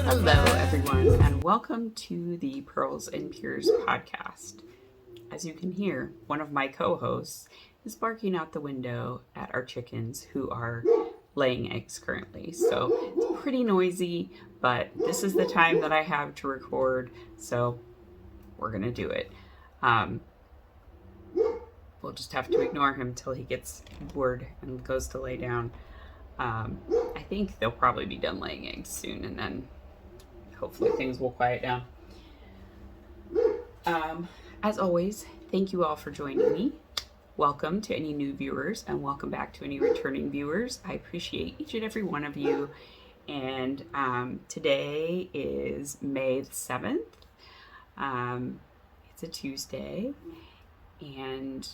Hello, everyone, and welcome to the Purls and Pyrs podcast. As you can hear, one of my co-hosts is barking out the window at our chickens who are laying eggs currently. So it's pretty noisy, but this is the time that I have to record, so we're going to do it. We'll just have to ignore him till he gets bored and goes to lay down. I think they'll probably be done laying eggs soon, and then hopefully things will quiet down. As always, thank you all for joining me. Welcome to any new viewers, and welcome back to any returning viewers. I appreciate each and every one of you. And today is May the 7th. It's a Tuesday, and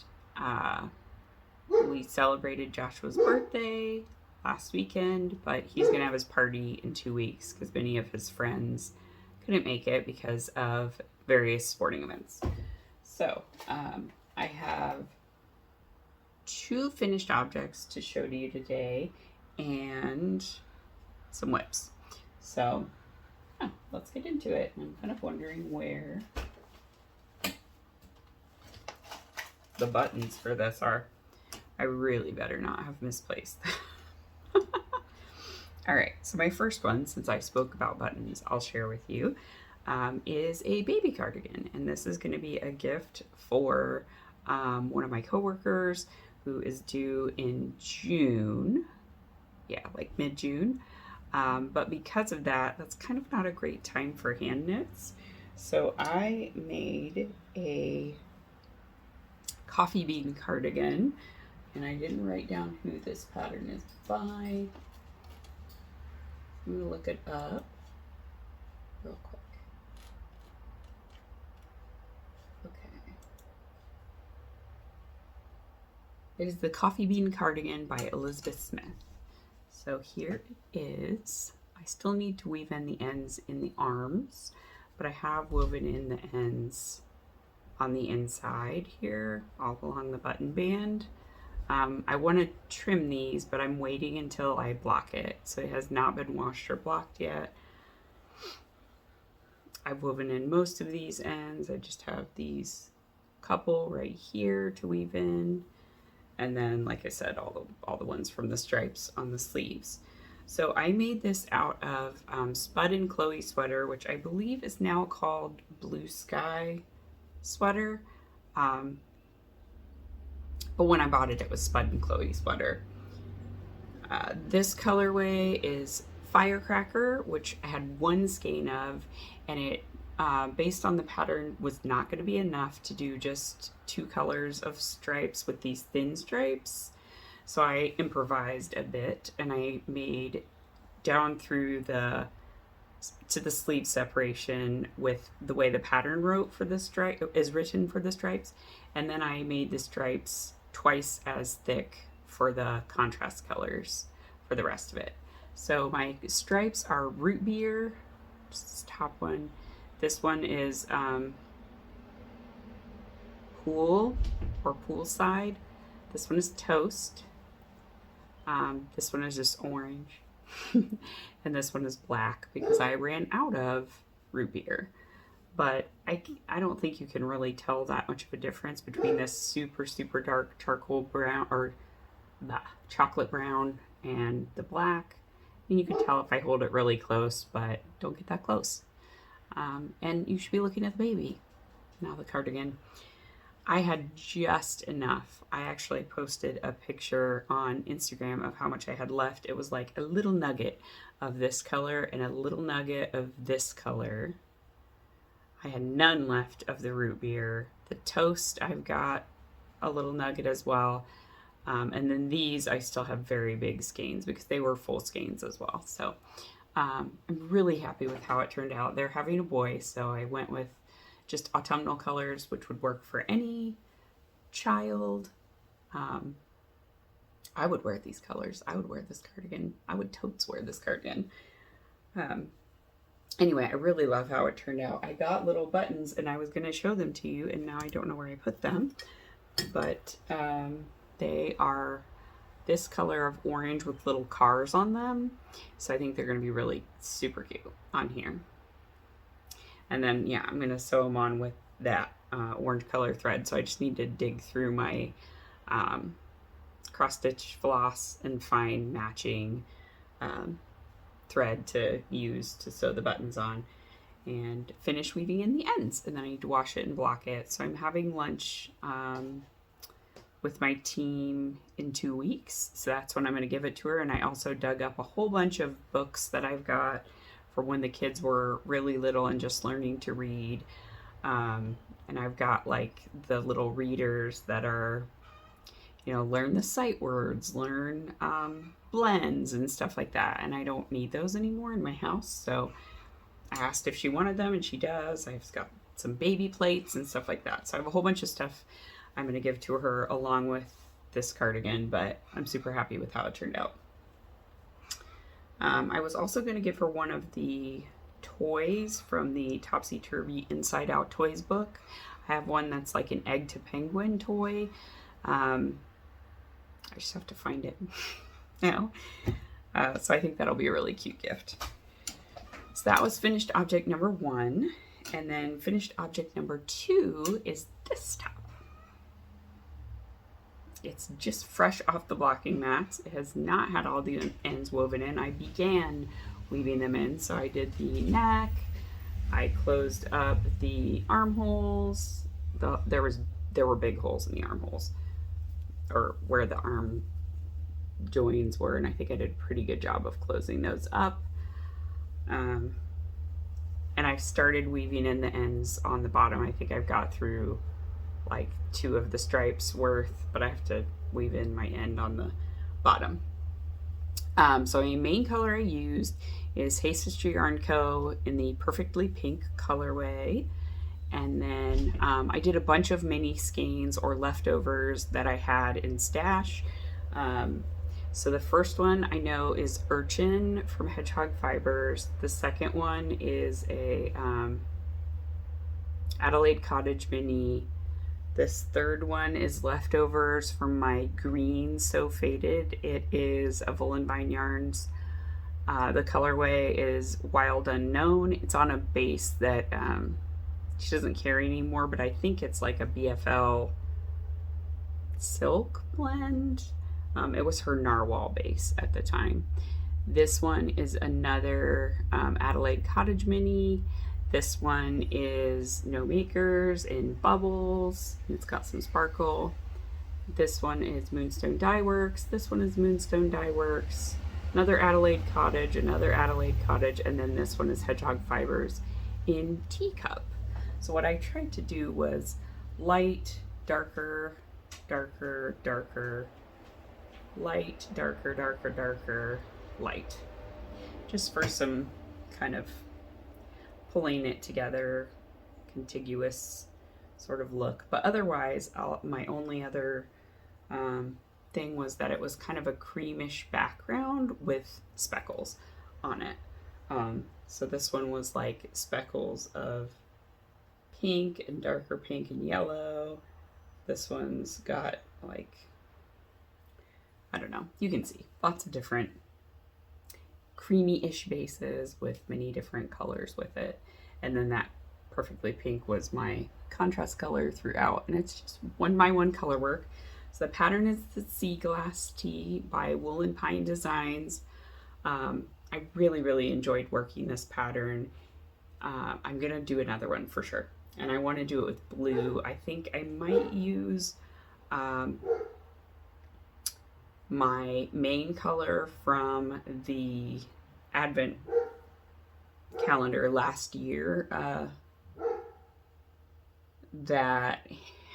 we celebrated Joshua's birthday last weekend, but he's going to have his party in 2 weeks because many of his friends couldn't make it because of various sporting events. So I have 2 finished objects to show to you today and some whips. So let's get into it. I'm kind of wondering where the buttons for this are. I really better not have misplaced them. All right, so my first one, since I spoke about buttons, I'll share with you, is a baby cardigan. And this is going to be a gift for one of my coworkers who is due in June. Yeah, like mid-June. But because of that, that's kind of not a great time for hand knits. So I made a coffee bean cardigan, and I didn't write down who this pattern is by. I'm gonna look it up real quick. Okay. It is the Coffee Bean Cardigan by Elizabeth Smith. So here it is. I still need to weave in the ends in the arms, but I have woven in the ends on the inside here, all along the button band. I want to trim these, but I'm waiting until I block it. So it has not been washed or blocked yet. I've woven in most of these ends. I just have these couple right here to weave in. And then, like I said, all the ones from the stripes on the sleeves. So I made this out of Spud and Chloe sweater, which I believe is now called Blue Sky sweater. But when I bought it, it was Spud and Chloe sweater. This colorway is Firecracker, which I had 1 skein of, and it, based on the pattern, was not going to be enough to do just 2 colors of stripes with these thin stripes. So I improvised a bit, and I made down through to the sleeve separation with the way the pattern wrote for the stripe is written for the stripes, and then I made the stripes twice as thick for the contrast colors for the rest of it. So my stripes are root beer, just the top one. This one is pool or poolside. This one is toast. This one is just orange. And this one is black because I ran out of root beer. But I don't think you can really tell that much of a difference between this super, super dark charcoal brown or the chocolate brown and the black. And you can tell if I hold it really close, but don't get that close. And you should be looking at the baby. Now the cardigan. I had just enough. I actually posted a picture on Instagram of how much I had left. It was like a little nugget of this color and a little nugget of this color. I had none left of the root beer. The toast, I've got a little nugget as well. And then these, I still have very big skeins because they were full skeins as well. So I'm really happy with how it turned out. They're having a boy, so I went with just autumnal colors, which would work for any child. I would wear these colors. I would wear this cardigan. I would totes wear this cardigan. Anyway, I really love how it turned out. I got little buttons and I was going to show them to you, and now I don't know where I put them. But they are this color of orange with little cars on them. So I think they're going to be really super cute on here. And then, yeah, I'm going to sew them on with that orange color thread. So I just need to dig through my cross stitch floss and find matching thread to use to sew the buttons on and finish weaving in the ends. And then I need to wash it and block it. So I'm having lunch with my team in 2 weeks. So that's when I'm going to give it to her. And I also dug up a whole bunch of books that I've got for when the kids were really little and just learning to read. And I've got like the little readers that are, you know, learn the sight words, learn blends and stuff like that. And I don't need those anymore in my house. So I asked if she wanted them, and she does. I've got some baby plates and stuff like that. So I have a whole bunch of stuff I'm going to give to her along with this cardigan, but I'm super happy with how it turned out. I was also going to give her one of the toys from the Topsy Turvy Inside Out Toys book. I have one that's like an egg to penguin toy. I just have to find it now. So I think that'll be a really cute gift. So that was finished object number 1. And then finished object number 2 is this top. It's just fresh off the blocking mats. It has not had all the ends woven in. I began weaving them in. So I did the neck. I closed up the armholes. There were big holes in the armholes, or where the arm joins were, and I think I did a pretty good job of closing those up. And I started weaving in the ends on the bottom. I think I've got through like 2 of the stripes worth, but I have to weave in my end on the bottom. So my main color I used is Hey Sister Yarn Co. in the Perfectly Pink colorway. And then I did a bunch of mini skeins or leftovers that I had in stash. So the first one I know is Urchin from Hedgehog Fibers. The second one is a Adelaide Cottage mini. This third one is leftovers from my green So Faded. It is a Wool and Vine Yarns. The colorway is Wild Unknown. It's on a base that she doesn't carry anymore, but I think it's like a BFL silk blend. It was her Narwhal base at the time. This one is another Adelaide Cottage mini. This one is No Makers in Bubbles. It's got some sparkle. This one is Moonstone Dye Works. This one is Moonstone Dye Works. Another Adelaide Cottage, another Adelaide Cottage, and then this one is Hedgehog Fibers in Teacup. So what I tried to do was light, darker, darker, darker, light, darker, darker, darker, light. Just for some kind of pulling it together, contiguous sort of look. But otherwise, my only other thing was that it was kind of a creamish background with speckles on it. So this one was like speckles of pink and darker pink and yellow. This one's got like, I don't know, you can see lots of different creamy-ish bases with many different colors with it. And then that Perfectly Pink was my contrast color throughout, and it's just 1x1 color work. So the pattern is the Sea Glass Tee by Wool and Pine Designs. I really enjoyed working this pattern. I'm gonna do another one for sure, and I want to do it with blue. I think I might use my main color from the Advent calendar last year that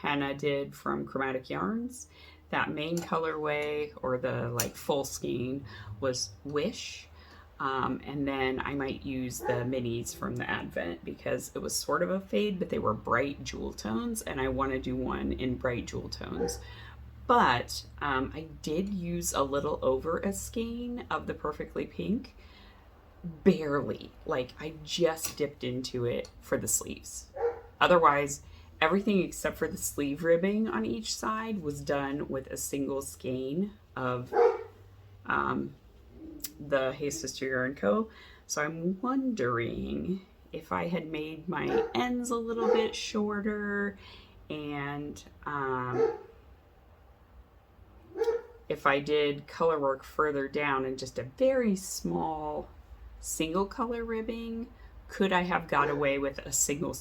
Hannah did from Chromatic Yarns. That main colorway, or the like full skein, was Wish. And then I might use the minis from the Advent because it was sort of a fade, but they were bright jewel tones, and I want to do one in bright jewel tones. But I did use a little over a skein of the Perfectly Pink. Barely. Like, I just dipped into it for the sleeves. Otherwise, everything except for the sleeve ribbing on each side was done with a single skein of the Hey Sister Yarn Co. So I'm wondering if I had made my ends a little bit shorter and if I did color work further down and just a very small single color ribbing, could I have got away with a single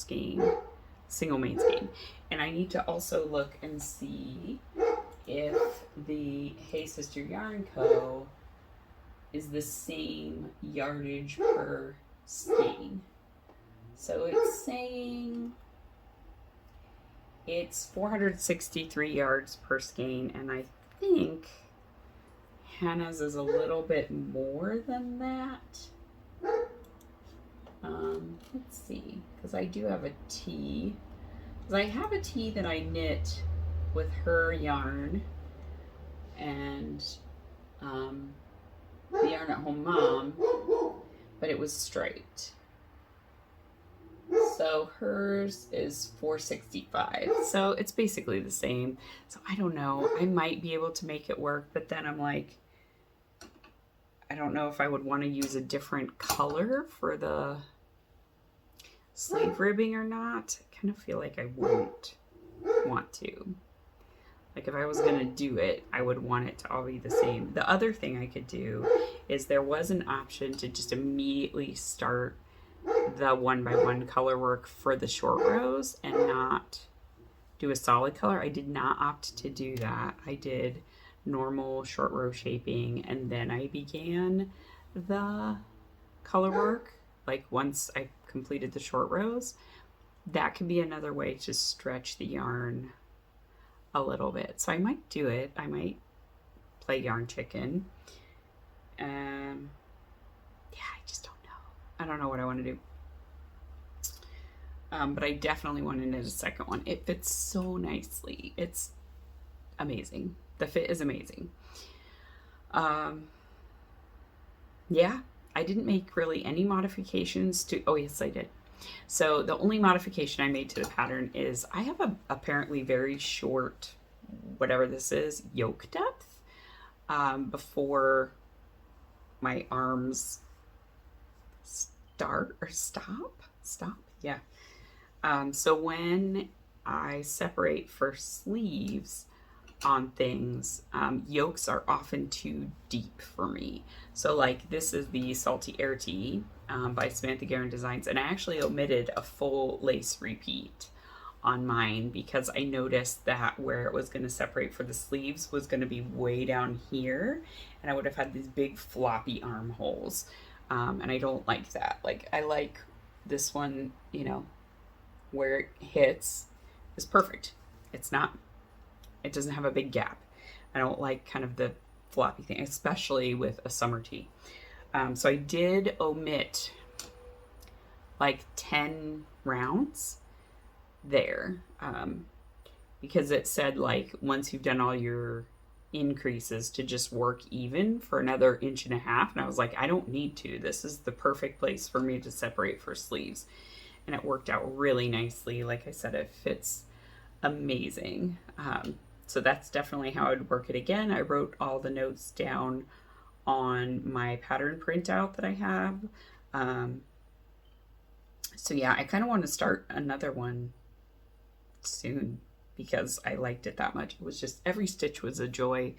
main skein? And I need to also look and see if the Hey Sister Yarn Co. is the same yardage per skein. So it's saying it's 463 yards per skein, and I think Hannah's is a little bit more than that. Let's see, because I do have a tee. Because I have a tee that I knit with her yarn and the Yarn at Home Mom, but it was striped. So hers is 465. So it's basically the same. So I don't know. I might be able to make it work, but then I'm like, I don't know if I would want to use a different color for the sleeve ribbing or not. I kind of feel like I wouldn't want to. Like if I was going to do it, I would want it to all be the same. The other thing I could do is there was an option to just immediately start the 1x1 color work for the short rows and not do a solid color. I did not opt to do that. I did normal short row shaping and then I began the color work. Like once I completed the short rows, that could be another way to stretch the yarn a little bit. So I might do it. I might play yarn chicken. Yeah, I just don't know. I don't know what I want to do. But I definitely want to knit a second one. It fits so nicely. It's amazing. The fit is amazing. Yeah, I didn't make really any modifications to, oh yes, I did. So the only modification I made to the pattern is I have a apparently very short, whatever this is, yoke depth before my arms start or stop. Yeah. So when I separate for sleeves on things, yokes are often too deep for me. So like this is the Salty Air Tee by Samantha Guerin Designs, and I actually omitted a full lace repeat on mine because I noticed that where it was going to separate for the sleeves was going to be way down here, and I would have had these big floppy armholes, and I don't like that. Like I like this one, you know, where it hits is perfect. It doesn't have a big gap. I don't like kind of the floppy thing, especially with a summer tee. So I did omit like 10 rounds there because it said like once you've done all your increases to just work even for another 1.5 inches. And I was like, I don't need to. This is the perfect place for me to separate for sleeves. And it worked out really nicely. Like I said, it fits amazing. So that's definitely how I'd work it again. I wrote all the notes down on my pattern printout that I have. So yeah, I kind of want to start another one soon because I liked it that much. It was just, every stitch was a joy.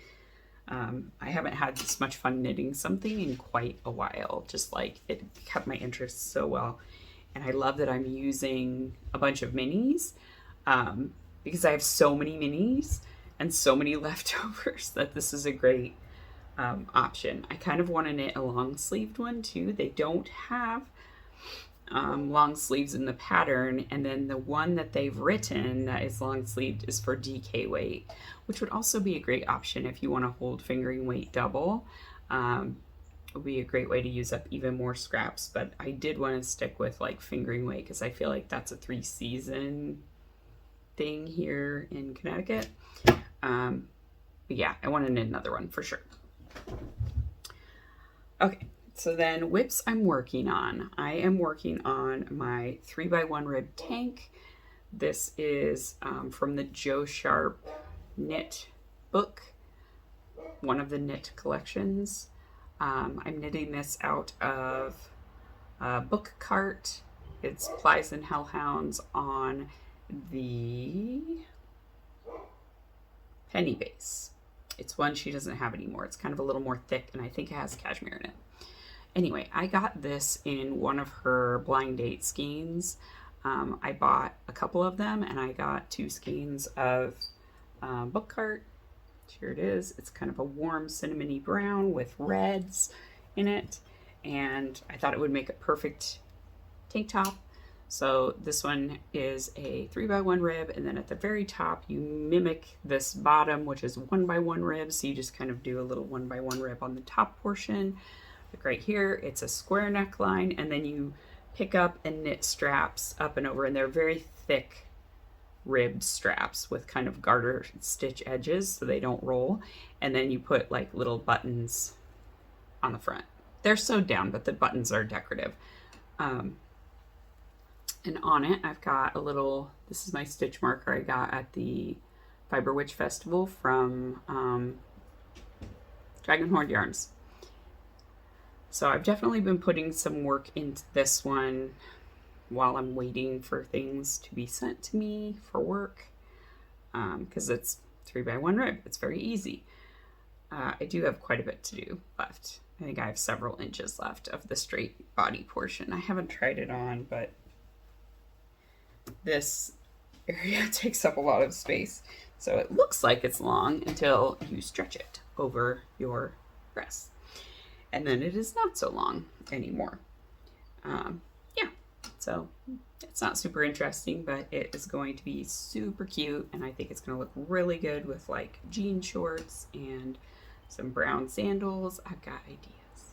I haven't had this much fun knitting something in quite a while. Just like it kept my interest so well. And I love that I'm using a bunch of minis because I have so many minis and so many leftovers that this is a great option. I kind of want to knit a long sleeved one too. They don't have long sleeves in the pattern, and then the one that they've written that is long sleeved is for DK weight, which would also be a great option if you want to hold fingering weight double. It would be a great way to use up even more scraps, but I did want to stick with like fingering weight because I feel like that's a 3-season thing here in Connecticut. But yeah, I want to knit another one for sure. Okay, so then whips I'm working on. I am working on my 3x1 rib tank. This is from the Joe Sharp knit book, one of the knit collections. I'm knitting this out of a book cart. It's Plies and Hellhounds on the penny base. It's one she doesn't have anymore. It's kind of a little more thick, and I think it has cashmere in it. Anyway, I got this in one of her blind date skeins. I bought a couple of them, and I got 2 skeins of book cart. Here it is. It's kind of a warm cinnamony brown with reds in it, and I thought it would make a perfect tank top. So this one is a 3x1 rib, and then at the very top you mimic this bottom, which is 1x1 rib. So you just kind of do a little 1x1 rib on the top portion. Like right here, it's a square neckline, and then you pick up and knit straps up and over, and they're very thick ribbed straps with kind of garter stitch edges so they don't roll. And then you put like little buttons on the front. They're sewed down, but the buttons are decorative. And on it, I've got a little, this is my stitch marker I got at the Fiber Witch Festival from Dragonhorn Yarns. So I've definitely been putting some work into this one while I'm waiting for things to be sent to me for work, because it's 3x1 rib. It's very easy. I do have quite a bit to do left. I think I have several inches left of the straight body portion. I haven't tried it on, but this area takes up a lot of space. So it looks like it's long until you stretch it over your breasts. And then it is not so long anymore. Yeah, so it's not super interesting, but it is going to be super cute. And I think it's going to look really good with like jean shorts and some brown sandals. I've got ideas.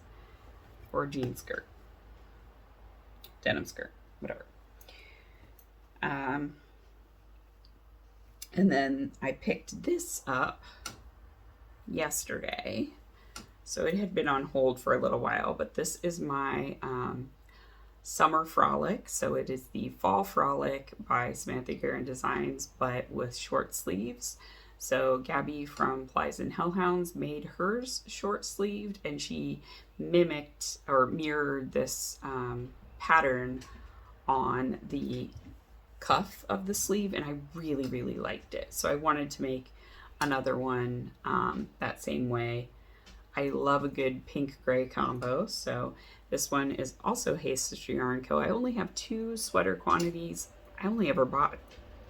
Or a jean skirt. Denim skirt, whatever. And then I picked this up yesterday. So it had been on hold for a little while, but this is my summer frolic. So it is the fall frolic by Samantha Guerin Designs, but with short sleeves. So Gabby from Plies and Hellhounds made hers short sleeved, and she mimicked or mirrored this pattern on the cuff of the sleeve, and I really, really liked it. So I wanted to make another one that same way. I love a good pink gray combo. So this one is also Haste Yarn Co. I only have 2 sweater quantities. I only ever bought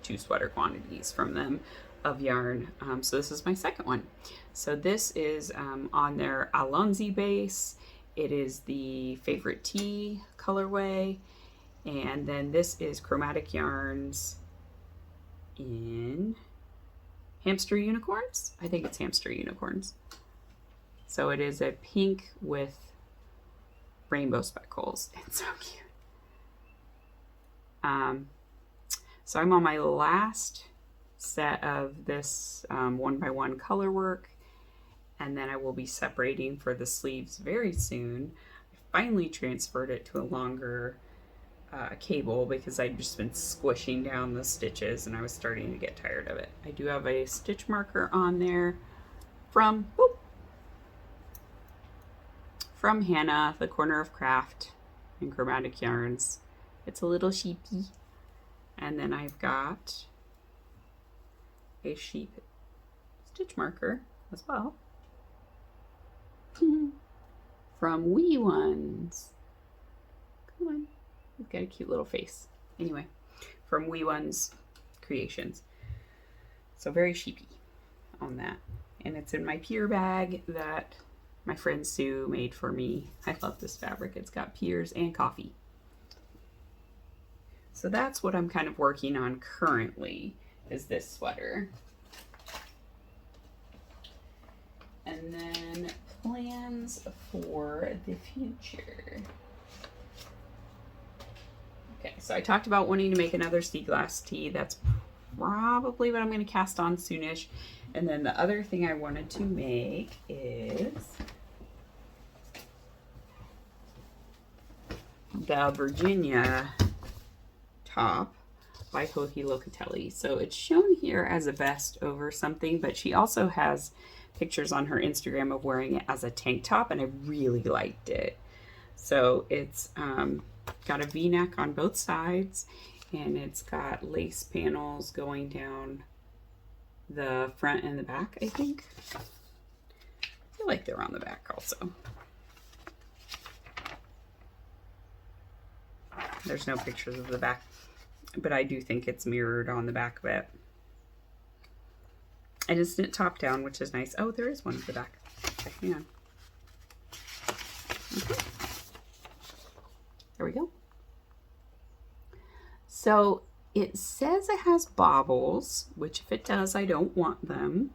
2 sweater quantities from them of yarn. So this is my second one. So this is on their Alonzi base. It is the Favorite Tea colorway. And then this is Chromatic Yarns in Hamster Unicorns. I think it's Hamster Unicorns. So it is a pink with rainbow speckles. It's so cute. So I'm on my last set of this 1x1 color work, and then I will be separating for the sleeves very soon. I finally transferred it to a longer cable because I'd just been squishing down the stitches and I was starting to get tired of it. I do have a stitch marker on there from Hannah, the Corner of Craft and Chromatic Yarns. It's a little sheepy. And then I've got a sheep stitch marker as well from Wee Ones. Come on. He's got a cute little face. Anyway, from Wee Ones Creations. So very sheepy on that. And it's in my Pyrs bag that my friend Sue made for me. I love this fabric. It's got Pyrs and coffee. So that's what I'm kind of working on currently, is this sweater. And then plans for the future. Okay, so I talked about wanting to make another sea glass tee. That's probably what I'm going to cast on soonish. And then the other thing I wanted to make is the Virginia top by Joji Locatelli. So it's shown here as a vest over something, but she also has pictures on her Instagram of wearing it as a tank top, and I really liked it. So it's got a V-neck on both sides, and it's got lace panels going down the front and the back, I think. I feel like they're on the back also. There's no pictures of the back, but I do think it's mirrored on the back of it. And it's knit top down, which is nice. Oh, there is one at the back. Okay, hang on. Okay. There we go. So it says it has bobbles, which if it does, I don't want them.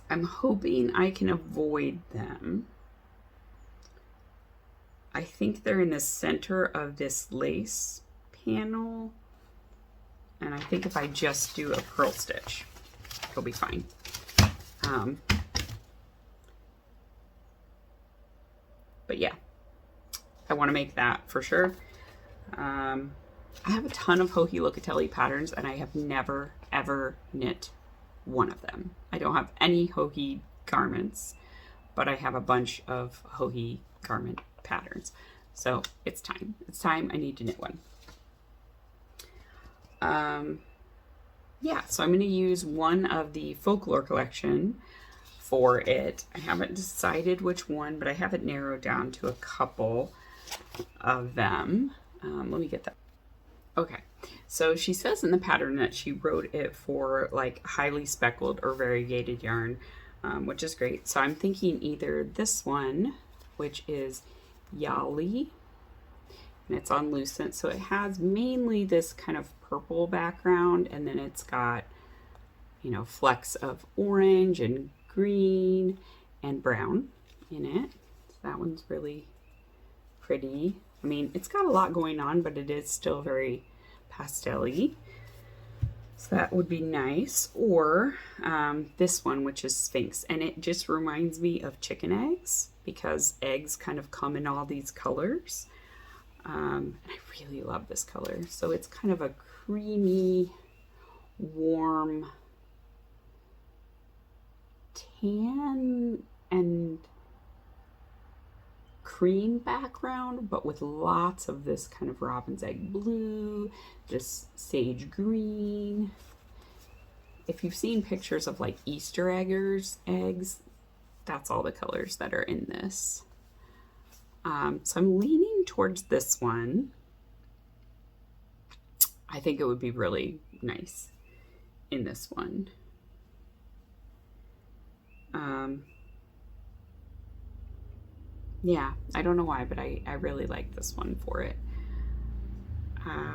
I'm hoping I can avoid them. I think they're in the center of this lace panel. And I think if I just do a purl stitch, it'll be fine. But yeah, I want to make that for sure. I have a ton of Joji Locatelli patterns, and I have never, ever knit one of them. I don't have any Joji garments, but I have a bunch of Joji garment patterns. So it's time. It's time I need to knit one. Yeah, so I'm going to use one of the folklore collection for it. I haven't decided which one, but I have it narrowed down to a couple of them. Let me get that. Okay, so she says in the pattern that she wrote it for like highly speckled or variegated yarn, which is great. So I'm thinking either this one, which is Yali, and it's on lucent, so it has mainly this kind of purple background, and then it's got, you know, flecks of orange and green and brown in it. So that one's really pretty. I mean, it's got a lot going on, but it is still very pastel-y. So that would be nice. Or this one, which is Sphinx, and it just reminds me of chicken eggs because eggs kind of come in all these colors. And I really love this color. So it's kind of a creamy, warm tan and cream background, but with lots of this kind of robin's egg blue, this sage green. If you've seen pictures of like Easter eggs, that's all the colors that are in this. So I'm leaning towards this one. I think it would be really nice in this one. Yeah, I don't know why, but I really like this one for it.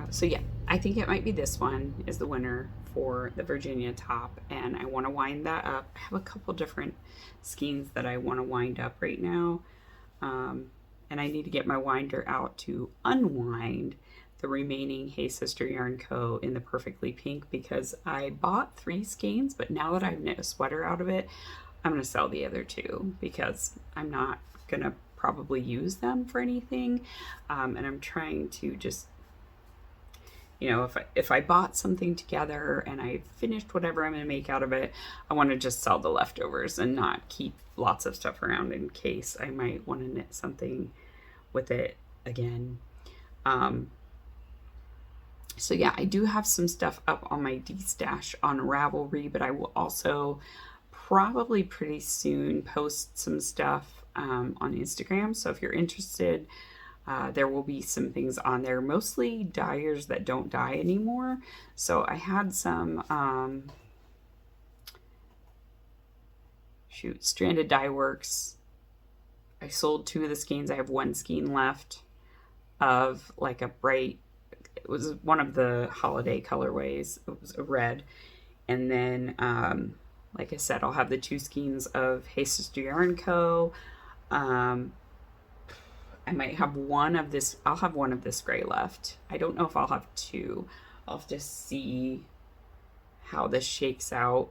So yeah, I think it might be this one is the winner for the Virginia top, and I want to wind that up. I have a couple different skeins that I want to wind up right now. And I need to get my winder out to unwind the remaining Hey Sister Yarn Co. in the Perfectly Pink, because I bought 3 skeins, but now that I've knit a sweater out of it, I'm going to sell the other 2 because I'm not going to probably use them for anything. And I'm trying to just, you know, if I bought something together and I finished whatever I'm going to make out of it, I want to just sell the leftovers and not keep lots of stuff around in case I might want to knit something with it again. So yeah, I do have some stuff up on my D-stash on Ravelry, but I will also probably pretty soon post some stuff on Instagram. So if you're interested, there will be some things on there, mostly dyers that don't dye anymore. So I had some Stranded Dye Works. I sold 2 of the skeins. I have 1 skein left of like a bright, it was one of the holiday colorways. It was a red. And then, like I said, I'll have the 2 skeins of Hey Sister Yarn Co. I might have one of this. I'll have one of this gray left. I don't know if I'll have 2. I'll have to see how this shakes out.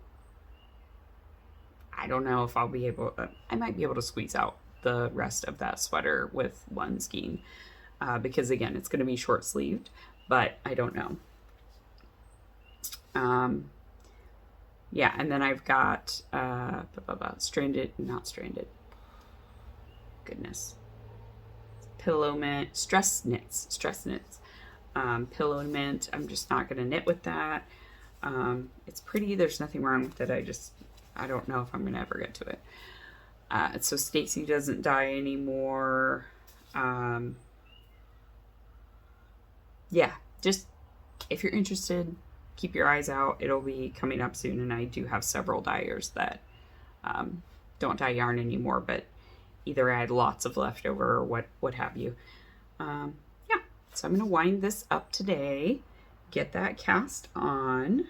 I don't know if I'll be able, I might be able to squeeze out the rest of that sweater with 1 skein. Because again, it's going to be short sleeved, but I don't know. Yeah, and then I've got stranded, not stranded. Goodness. Pillow mint, stress knits. Pillow mint. I'm just not going to knit with that. It's pretty. There's nothing wrong with it. I don't know if I'm going to ever get to it. So Stacy doesn't die anymore. Yeah, just if you're interested, keep your eyes out. It'll be coming up soon, and I do have several dyers that don't dye yarn anymore, but either I had lots of leftover or what have you. Yeah, so I'm going to wind this up today, get that cast on.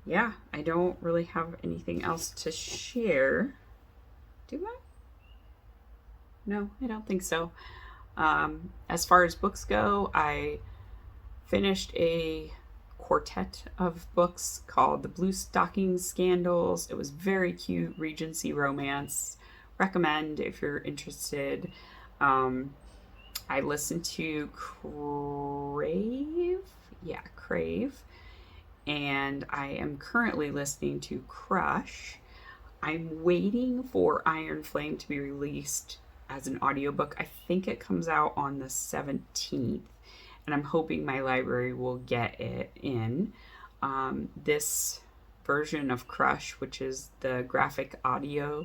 Yeah, I don't really have anything else to share. Do I? No, I don't think so. As far as books go, I finished a quartet of books called The Blue Stocking Scandals. It was very cute, Regency romance. Recommend if you're interested. I listened to Crave. Yeah, Crave. And I am currently listening to Crush. I'm waiting for Iron Flame to be released as an audiobook. I think it comes out on the 17th, and I'm hoping my library will get it in. This version of Crush, which is the graphic audio,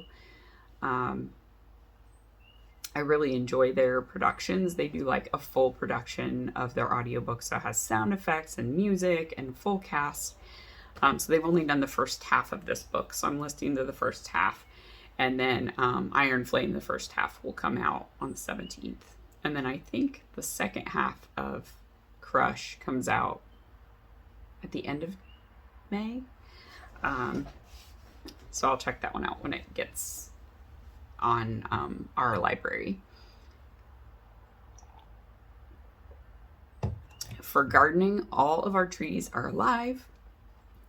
I really enjoy their productions. They do like a full production of their audiobooks, so it has sound effects and music and full cast. So they've only done the first half of this book, so I'm listening to the first half. And then Iron Flame, the first half, will come out on the 17th. And then I think the second half of Crush comes out at the end of May. So I'll check that one out when it gets on our library. For gardening, all of our trees are alive.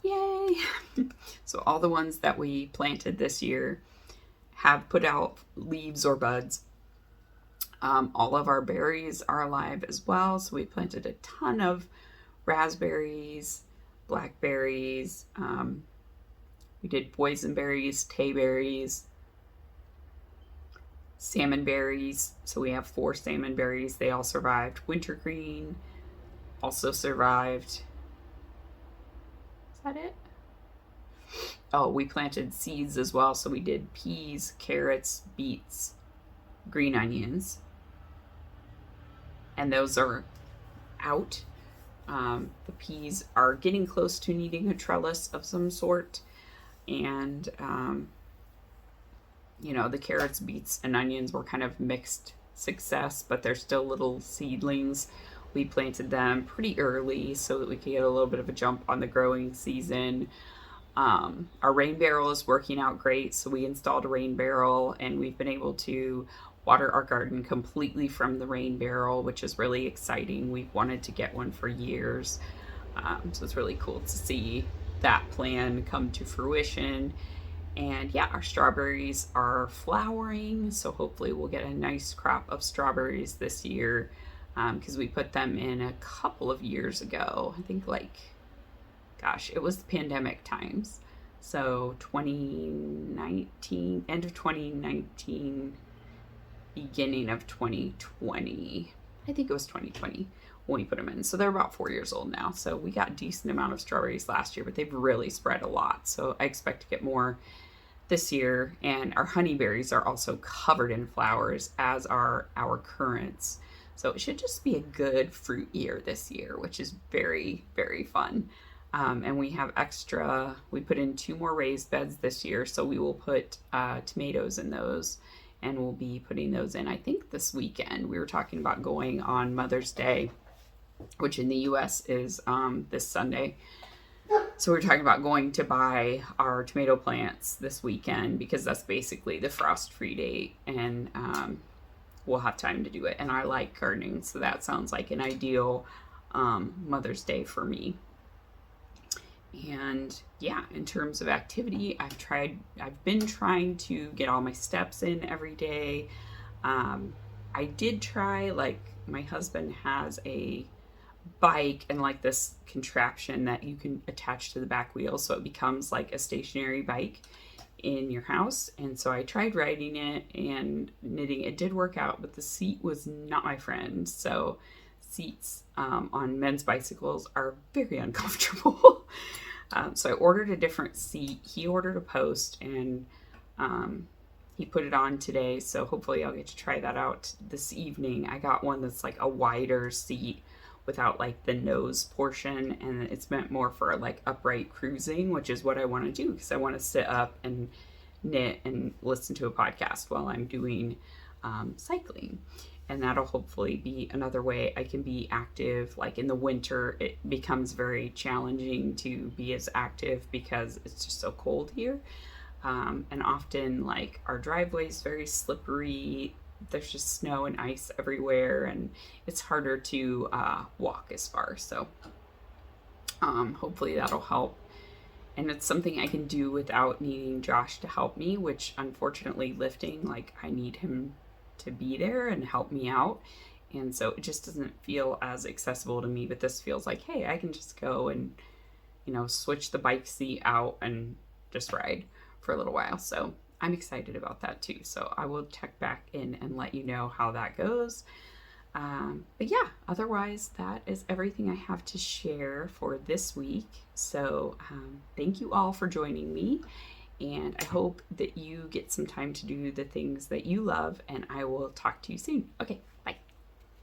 Yay! So all the ones that we planted this year have put out leaves or buds. All of our berries are alive as well. So we planted a ton of raspberries, blackberries. We did boysenberries, tayberries, salmon berries. So we have 4 salmon berries. They all survived. Wintergreen also survived. Is that it? Oh, we planted seeds as well. So we did peas, carrots, beets, green onions. And those are out. The peas are getting close to needing a trellis of some sort. And, the carrots, beets, and onions were kind of mixed success, but they're still little seedlings. We planted them pretty early so that we could get a little bit of a jump on the growing season. Our rain barrel is working out great, so we installed a rain barrel, and we've been able to water our garden completely from the rain barrel, which is really exciting. We've wanted to get one for years, so it's really cool to see that plan come to fruition. And yeah, our strawberries are flowering, so hopefully we'll get a nice crop of strawberries this year, because we put them in a couple of years ago. I think it was the pandemic times. So 2019, end of 2019, beginning of 2020. I think it was 2020 when we put them in. So they're about 4 years old now. So we got a decent amount of strawberries last year, but they've really spread a lot. So I expect to get more this year. And our honeyberries are also covered in flowers, as are our currants. So it should just be a good fruit year this year, which is very, very fun. And we have we put in 2 more raised beds this year. So we will put tomatoes in those, and we'll be putting those in, I think, this weekend. We were talking about going on Mother's Day, which in the US is this Sunday. So we're talking about going to buy our tomato plants this weekend, because that's basically the frost-free date, and we'll have time to do it. And I like gardening, so that sounds like an ideal Mother's Day for me. And yeah, in terms of activity, I've been trying to get all my steps in every day. I did try, my husband has a bike and like this contraption that you can attach to the back wheel so it becomes like a stationary bike in your house. And so I tried riding it and knitting. It did work out, but the seat was not my friend. So seats on men's bicycles are very uncomfortable. So I ordered a different seat. He ordered a post, and he put it on today. So hopefully I'll get to try that out this evening. I got one that's like a wider seat without like the nose portion, and it's meant more for like upright cruising, which is what I want to do, because I want to sit up and knit and listen to a podcast while I'm doing cycling. And that'll hopefully be another way I can be active. Like in the winter, it becomes very challenging to be as active because it's just so cold here. And often like our driveway is very slippery. There's just snow and ice everywhere, and it's harder to walk as far. So hopefully that'll help. And it's something I can do without needing Josh to help me, which unfortunately lifting, like I need him to be there and help me out. And so it just doesn't feel as accessible to me, but this feels like, hey, I can just go and, switch the bike seat out and just ride for a little while. So I'm excited about that too. So I will check back in and let you know how that goes. But yeah, otherwise that is everything I have to share for this week. So thank you all for joining me, and I hope that you get some time to do the things that you love, and I will talk to you soon. Okay, bye.